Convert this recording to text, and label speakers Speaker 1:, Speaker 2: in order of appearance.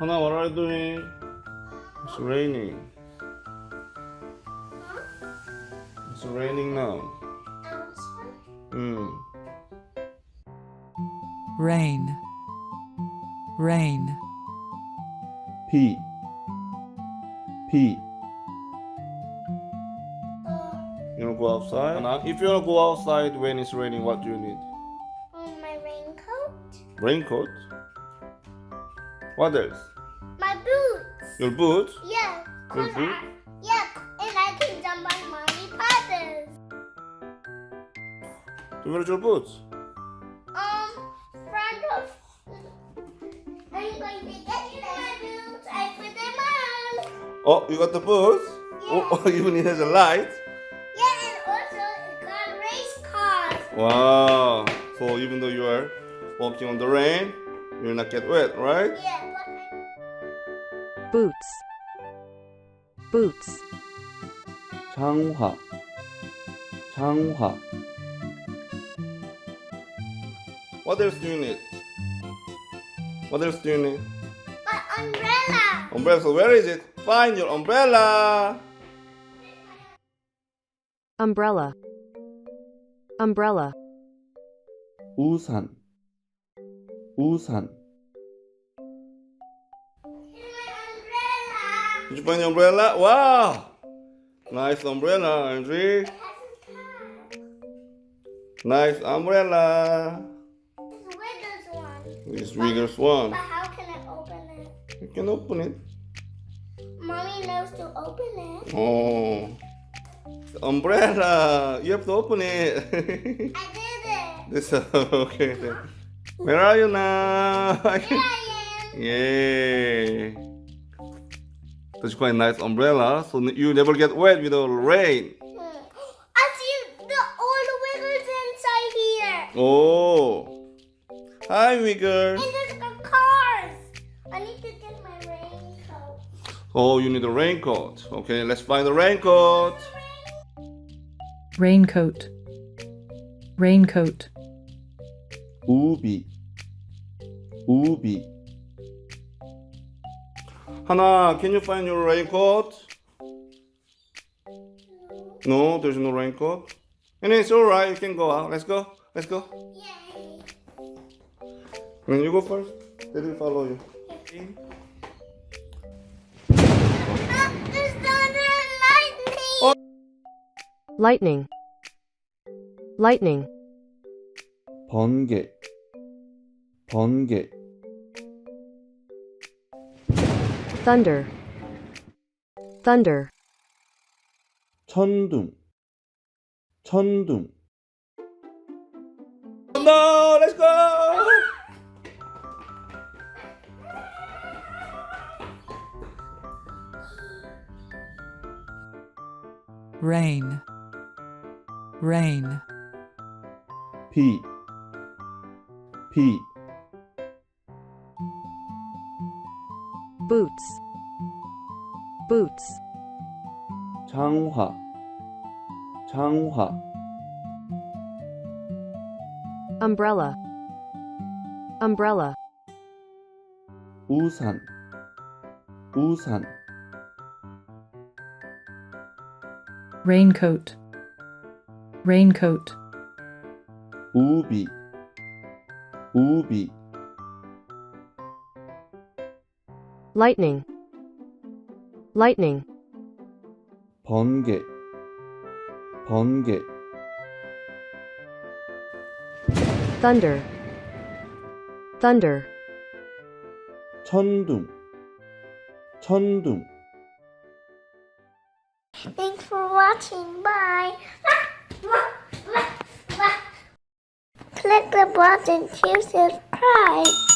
Speaker 1: Hannah, what are you doing? It's raining. It's raining now.
Speaker 2: Rain. Rain.
Speaker 1: P. P. You wanna go outside? Hannah, if you wanna go outside when it's raining, what do you need?
Speaker 3: My raincoat.
Speaker 1: Raincoat. What else?
Speaker 3: My boots.
Speaker 1: Your boots?
Speaker 3: Yeah.
Speaker 1: Your
Speaker 3: And
Speaker 1: boot?
Speaker 3: I can jump on mommy paddles.
Speaker 1: Where's your boots?
Speaker 3: Front of. I'm going to get my boots. I put them on.
Speaker 1: Oh, you got the boots?
Speaker 3: Yeah.
Speaker 1: Oh, even it has a light.
Speaker 3: Yeah, and also it got race cars.
Speaker 1: Wow. So even though you are walking on the rain, you will not get wet, right?
Speaker 3: Yeah,
Speaker 4: Boots. Boots.
Speaker 1: 장화. 장화. What else do you need? What else do you need?
Speaker 3: but umbrella.
Speaker 1: Umbrella. So where is it? Find your umbrella.
Speaker 4: Umbrella. Umbrella.
Speaker 1: 우산. 우산.
Speaker 3: Here's my umbrella.
Speaker 1: Did you find your umbrella? Wow. Nice umbrella, Andre.
Speaker 3: It has a tag.
Speaker 1: Nice umbrella.
Speaker 3: It's the Wiggles one.
Speaker 1: This biggest one.
Speaker 3: But how can I open it?
Speaker 1: You can open it.
Speaker 3: Mommy knows to open it.
Speaker 1: Oh. The umbrella. You have to open it.
Speaker 3: I did it.
Speaker 1: This okay. Then. Where are you now?
Speaker 3: Here I am.
Speaker 1: Yay. That's quite a nice umbrella. So you never get wet with the rain.
Speaker 3: I see all the Wiggles inside here.
Speaker 1: Oh. Hi, Wigger.
Speaker 3: And there's the cars. I need to get my raincoat.
Speaker 1: Oh, you need a raincoat. Okay, let's find the raincoat.
Speaker 2: Raincoat. Raincoat.
Speaker 1: 우비. 우비. Hannah, can you find your raincoat? No, there's no raincoat. And it's alright, you can go out. Let's go. Let's go.
Speaker 3: Yay.
Speaker 1: And you go first. Let me follow you.
Speaker 3: There's thunder and lightning.
Speaker 4: Lightning. Lightning.
Speaker 1: 번개. 번개.
Speaker 4: Thunder. Thunder.
Speaker 1: 천둥. 천둥. No, let's go.
Speaker 2: Rain. Rain.
Speaker 1: 비. 비.
Speaker 4: Boots. Boots.
Speaker 1: 장화. 장화.
Speaker 4: Umbrella. Umbrella.
Speaker 1: 우산. 우산.
Speaker 2: Raincoat. Raincoat.
Speaker 1: 우비. 우비.
Speaker 4: Lightning. Lightning.
Speaker 1: 번개. 번개.
Speaker 4: Thunder. Thunder.
Speaker 1: 천둥. 천둥.
Speaker 3: Thanks for watching. Bye. Click the button to subscribe.